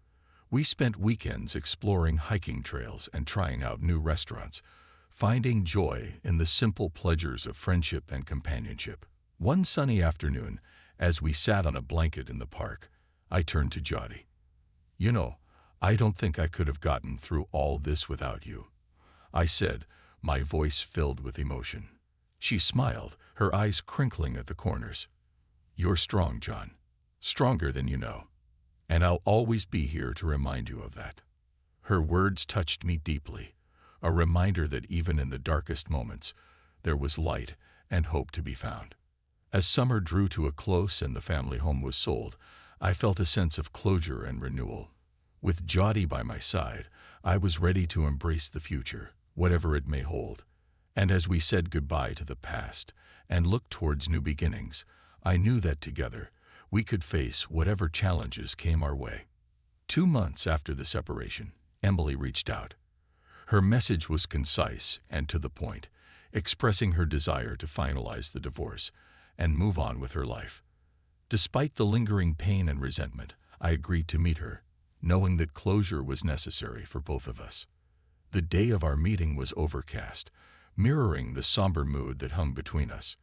We spent weekends exploring hiking trails and trying out new restaurants, finding joy in the simple pleasures of friendship and companionship. One sunny afternoon, as we sat on a blanket in the park, I turned to Jody. "You know, I don't think I could have gotten through all this without you," I said, my voice filled with emotion. She smiled, her eyes crinkling at the corners. "You're strong, John. Stronger than you know. And I'll always be here to remind you of that." Her words touched me deeply, a reminder that even in the darkest moments, there was light and hope to be found. As summer drew to a close and the family home was sold, I felt a sense of closure and renewal. With Jody by my side, I was ready to embrace the future, whatever it may hold. And as we said goodbye to the past and looked towards new beginnings, I knew that together, we could face whatever challenges came our way. 2 months after the separation, Emily reached out. Her message was concise and to the point, expressing her desire to finalize the divorce and move on with her life. Despite the lingering pain and resentment, I agreed to meet her, knowing that closure was necessary for both of us. The day of our meeting was overcast, mirroring the somber mood that hung between us.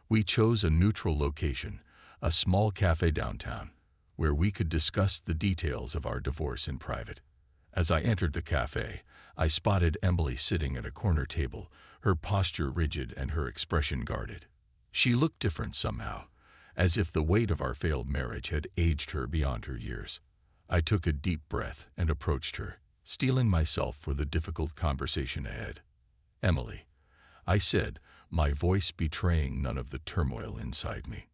We chose a neutral location, a small cafe downtown, where we could discuss the details of our divorce in private. As I entered the cafe, I spotted Emily sitting at a corner table, her posture rigid and her expression guarded. She looked different somehow, as if the weight of our failed marriage had aged her beyond her years. I took a deep breath and approached her, steeling myself for the difficult conversation ahead. "Emily," I said, my voice betraying none of the turmoil inside me.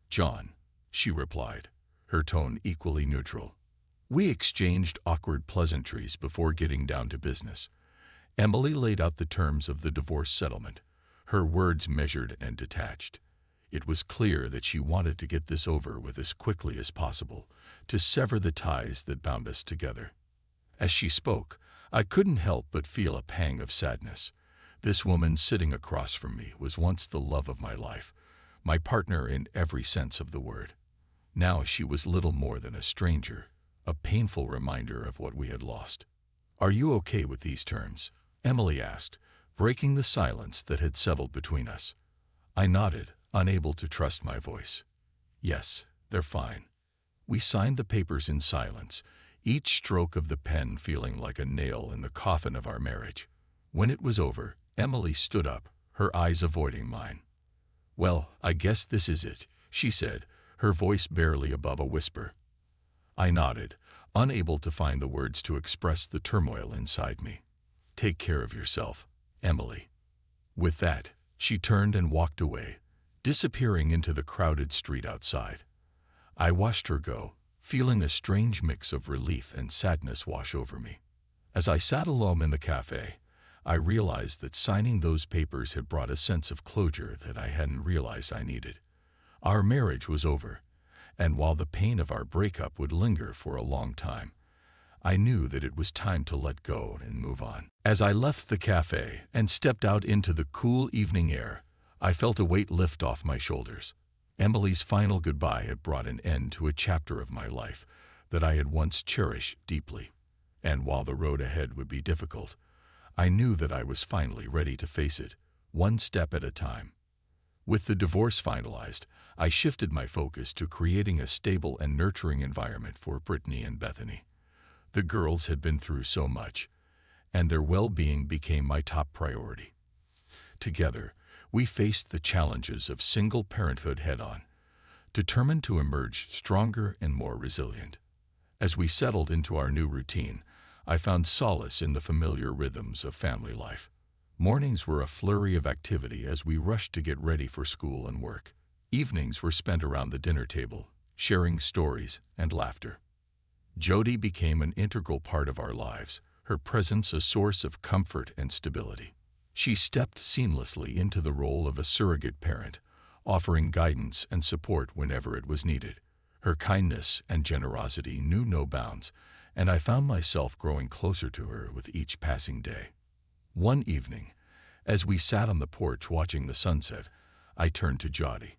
"John," she replied, her tone equally neutral. We exchanged awkward pleasantries before getting down to business. Emily laid out the terms of the divorce settlement, her words measured and detached. It was clear that she wanted to get this over with as quickly as possible, to sever the ties that bound us together. As she spoke, I couldn't help but feel a pang of sadness. This woman sitting across from me was once the love of my life, my partner in every sense of the word. Now she was little more than a stranger, a painful reminder of what we had lost. "Are you okay with these terms?" Emily asked, breaking the silence that had settled between us. I nodded, unable to trust my voice. "Yes, they're fine." We signed the papers in silence, each stroke of the pen feeling like a nail in the coffin of our marriage. When it was over, Emily stood up, her eyes avoiding mine. "Well, I guess this is it," she said, her voice barely above a whisper. I nodded, unable to find the words to express the turmoil inside me. "Take care of yourself, Emily." With that, she turned and walked away, disappearing into the crowded street outside. I watched her go, feeling a strange mix of relief and sadness wash over me. As I sat alone in the cafe, I realized that signing those papers had brought a sense of closure that I hadn't realized I needed. Our marriage was over, and while the pain of our breakup would linger for a long time, I knew that it was time to let go and move on. As I left the cafe and stepped out into the cool evening air, I felt a weight lift off my shoulders. Emily's final goodbye had brought an end to a chapter of my life that I had once cherished deeply. And while the road ahead would be difficult, I knew that I was finally ready to face it, one step at a time. With the divorce finalized, I shifted my focus to creating a stable and nurturing environment for Brittany and Bethany. The girls had been through so much, and their well-being became my top priority. Together, we faced the challenges of single parenthood head-on, determined to emerge stronger and more resilient. As we settled into our new routine, I found solace in the familiar rhythms of family life. Mornings were a flurry of activity as we rushed to get ready for school and work. Evenings were spent around the dinner table, sharing stories and laughter. Jody became an integral part of our lives, her presence a source of comfort and stability. She stepped seamlessly into the role of a surrogate parent, offering guidance and support whenever it was needed. Her kindness and generosity knew no bounds, and I found myself growing closer to her with each passing day. One evening, as we sat on the porch watching the sunset, I turned to Jody.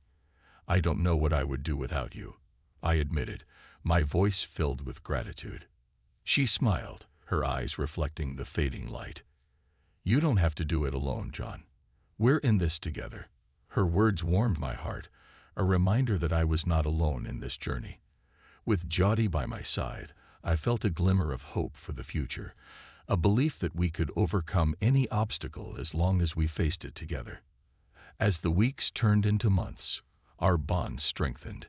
"I don't know what I would do without you," I admitted, my voice filled with gratitude. She smiled, her eyes reflecting the fading light. "You don't have to do it alone, John. We're in this together." Her words warmed my heart, a reminder that I was not alone in this journey. With Jody by my side, I felt a glimmer of hope for the future, a belief that we could overcome any obstacle as long as we faced it together. As the weeks turned into months, our bond strengthened,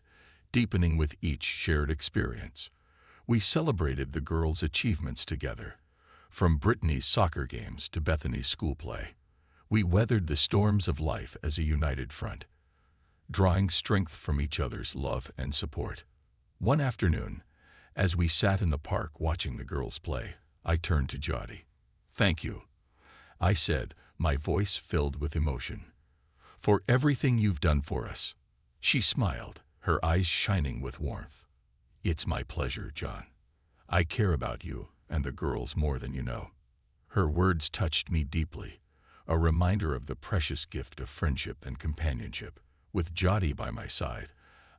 deepening with each shared experience. We celebrated the girls' achievements together, from Brittany's soccer games to Bethany's school play. We weathered the storms of life as a united front, drawing strength from each other's love and support. One afternoon, as we sat in the park watching the girls play, I turned to Jody. "Thank you," I said, my voice filled with emotion, "for everything you've done for us." She smiled, her eyes shining with warmth. "It's my pleasure, John. I care about you and the girls more than you know." Her words touched me deeply, a reminder of the precious gift of friendship and companionship. With Jody by my side,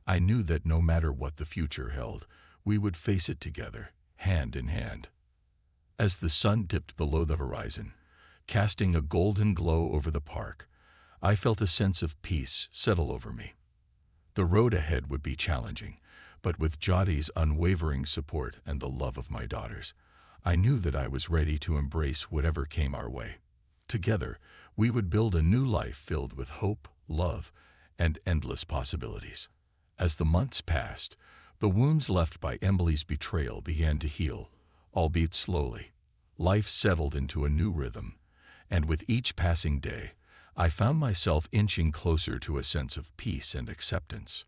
I knew that no matter what the future held, we would face it together, hand in hand. As the sun dipped below the horizon, casting a golden glow over the park, I felt a sense of peace settle over me. The road ahead would be challenging, but with Jody's unwavering support and the love of my daughters, I knew that I was ready to embrace whatever came our way. Together, we would build a new life filled with hope, love, and endless possibilities. As the months passed, the wounds left by Emily's betrayal began to heal, albeit slowly. Life settled into a new rhythm, and with each passing day, I found myself inching closer to a sense of peace and acceptance.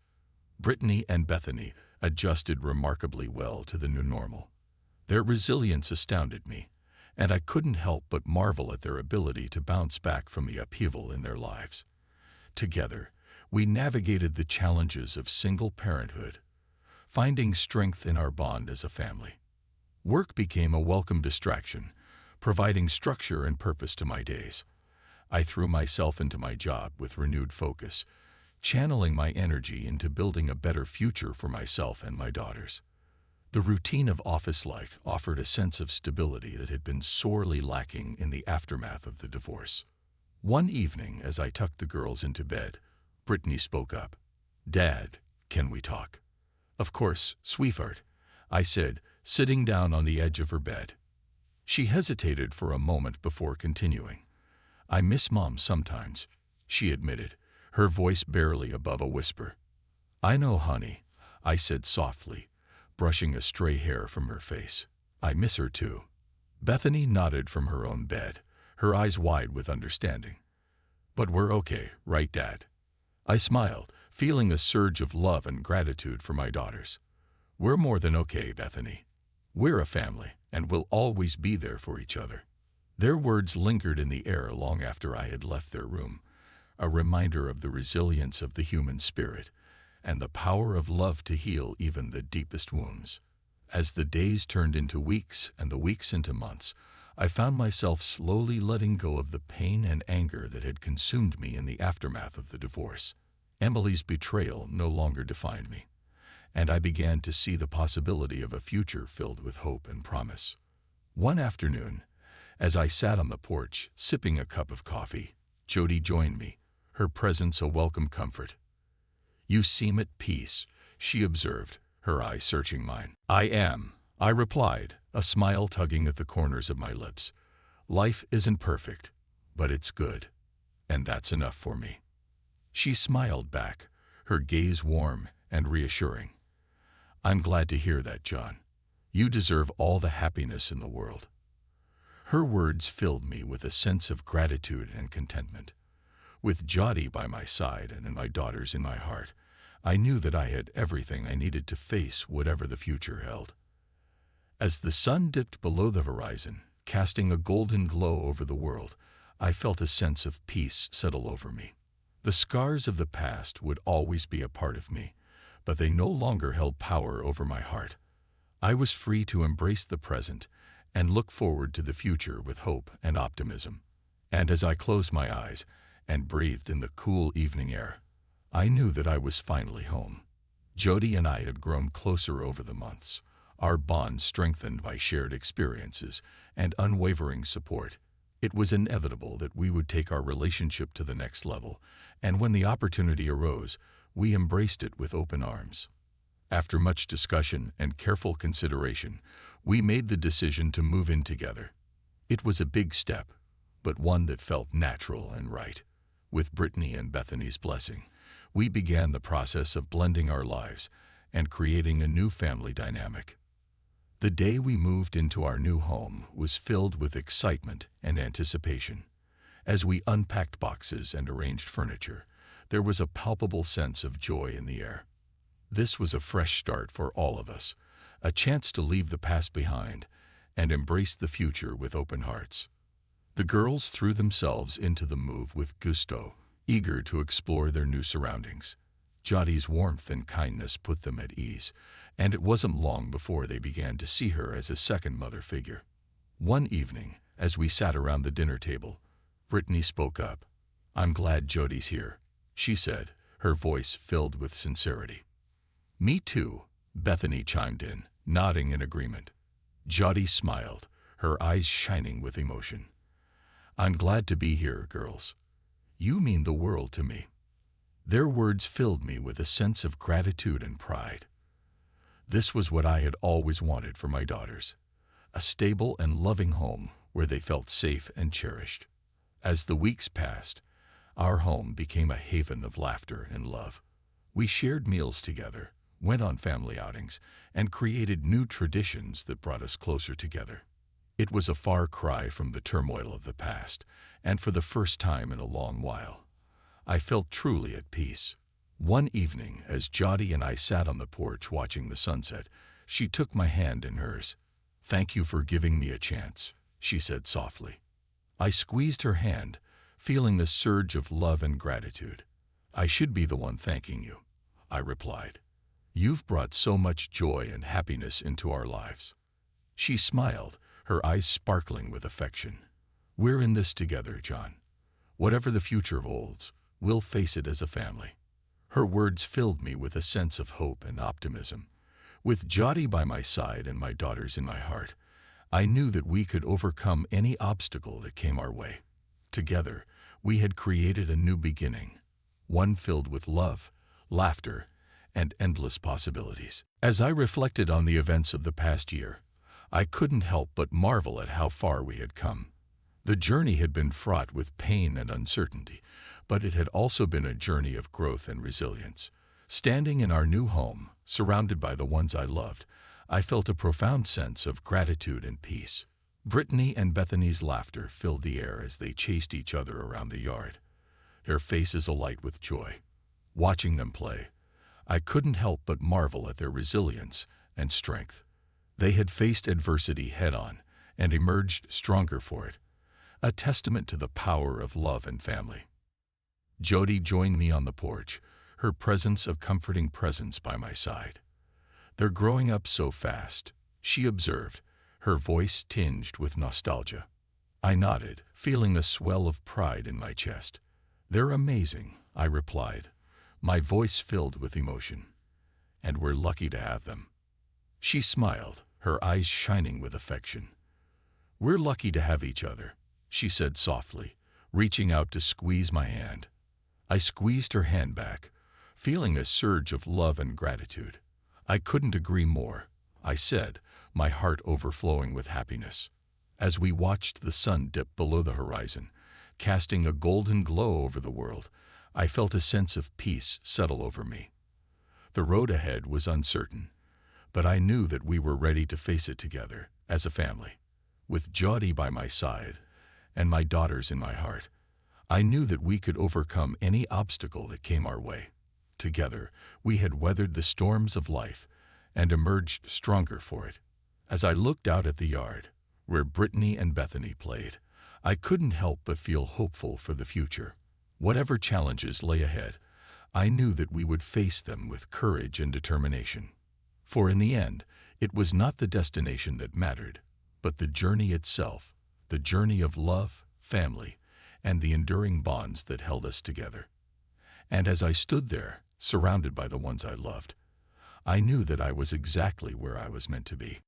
Brittany and Bethany adjusted remarkably well to the new normal. Their resilience astounded me, and I couldn't help but marvel at their ability to bounce back from the upheaval in their lives. Together, we navigated the challenges of single parenthood, finding strength in our bond as a family. Work became a welcome distraction, providing structure and purpose to my days. I threw myself into my job with renewed focus, channeling my energy into building a better future for myself and my daughters. The routine of office life offered a sense of stability that had been sorely lacking in the aftermath of the divorce. One evening, as I tucked the girls into bed, Brittany spoke up. "Dad, can we talk?" "Of course, sweetheart," I said, sitting down on the edge of her bed. She hesitated for a moment before continuing. "I miss Mom sometimes," she admitted, her voice barely above a whisper. "I know, honey," I said softly, brushing a stray hair from her face. "I miss her too." Bethany nodded from her own bed, her eyes wide with understanding. "But we're okay, right, Dad?" I smiled, feeling a surge of love and gratitude for my daughters. "We're more than okay, Bethany. We're a family, and we'll always be there for each other." Their words lingered in the air long after I had left their room, a reminder of the resilience of the human spirit and the power of love to heal even the deepest wounds. As the days turned into weeks and the weeks into months, I found myself slowly letting go of the pain and anger that had consumed me in the aftermath of the divorce. Emily's betrayal no longer defined me, and I began to see the possibility of a future filled with hope and promise. One afternoon, as I sat on the porch, sipping a cup of coffee, Jody joined me, her presence a welcome comfort. "You seem at peace," she observed, her eyes searching mine. "I am," I replied, a smile tugging at the corners of my lips. Life isn't perfect, but it's good, and that's enough for me." She smiled back, her gaze warm and reassuring. "I'm glad to hear that, John. You deserve all the happiness in the world." Her words filled me with a sense of gratitude and contentment. With Jody by my side and my daughters in my heart, I knew that I had everything I needed to face whatever the future held. As the sun dipped below the horizon, casting a golden glow over the world, I felt a sense of peace settle over me. The scars of the past would always be a part of me, but they no longer held power over my heart. I was free to embrace the present and look forward to the future with hope and optimism. And as I closed my eyes and breathed in the cool evening air, I knew that I was finally home. Jody and I had grown closer over the months, our bond strengthened by shared experiences and unwavering support. It was inevitable that we would take our relationship to the next level, and when the opportunity arose, we embraced it with open arms. After much discussion and careful consideration, we made the decision to move in together. It was a big step, but one that felt natural and right. With Brittany and Bethany's blessing, we began the process of blending our lives and creating a new family dynamic. The day we moved into our new home was filled with excitement and anticipation. As we unpacked boxes and arranged furniture, there was a palpable sense of joy in the air. This was a fresh start for all of us, a chance to leave the past behind and embrace the future with open hearts. The girls threw themselves into the move with gusto, eager to explore their new surroundings. Jody's warmth and kindness put them at ease, and it wasn't long before they began to see her as a second mother figure. One evening, as we sat around the dinner table, Brittany spoke up. "I'm glad Jody's here," she said, her voice filled with sincerity. "Me too," Bethany chimed in, nodding in agreement. Jody smiled, her eyes shining with emotion. "I'm glad to be here, girls. You mean the world to me." Their words filled me with a sense of gratitude and pride. This was what I had always wanted for my daughters, a stable and loving home where they felt safe and cherished. As the weeks passed, our home became a haven of laughter and love. We shared meals together, went on family outings, and created new traditions that brought us closer together. It was a far cry from the turmoil of the past, and for the first time in a long while, I felt truly at peace. One evening, as Jody and I sat on the porch watching the sunset, she took my hand in hers. "Thank you for giving me a chance," she said softly. I squeezed her hand, feeling the surge of love and gratitude. "I should be the one thanking you," I replied. "You've brought so much joy and happiness into our lives." She smiled, her eyes sparkling with affection. "We're in this together, John. Whatever the future holds, we'll face it as a family." Her words filled me with a sense of hope and optimism. With Jody by my side and my daughters in my heart, I knew that we could overcome any obstacle that came our way. Together, we had created a new beginning, one filled with love, laughter, and endless possibilities. As I reflected on the events of the past year, I couldn't help but marvel at how far we had come. The journey had been fraught with pain and uncertainty, but it had also been a journey of growth and resilience. Standing in our new home, surrounded by the ones I loved, I felt a profound sense of gratitude and peace. Brittany and Bethany's laughter filled the air as they chased each other around the yard, their faces alight with joy. Watching them play, I couldn't help but marvel at their resilience and strength. They had faced adversity head-on and emerged stronger for it, a testament to the power of love and family. Jody joined me on the porch, her presence a comforting presence by my side. "They're growing up so fast," she observed, her voice tinged with nostalgia. I nodded, feeling a swell of pride in my chest. "They're amazing," I replied, my voice filled with emotion. "And we're lucky to have them." She smiled, her eyes shining with affection. "We're lucky to have each other," she said softly, reaching out to squeeze my hand. I squeezed her hand back, feeling a surge of love and gratitude. "I couldn't agree more," I said, my heart overflowing with happiness. As we watched the sun dip below the horizon, casting a golden glow over the world, I felt a sense of peace settle over me. The road ahead was uncertain, but I knew that we were ready to face it together, as a family. With Jody by my side and my daughters in my heart, I knew that we could overcome any obstacle that came our way. Together, we had weathered the storms of life and emerged stronger for it. As I looked out at the yard, where Brittany and Bethany played, I couldn't help but feel hopeful for the future. Whatever challenges lay ahead, I knew that we would face them with courage and determination. For in the end, it was not the destination that mattered, but the journey itself, the journey of love, family, and the enduring bonds that held us together. And as I stood there, surrounded by the ones I loved, I knew that I was exactly where I was meant to be.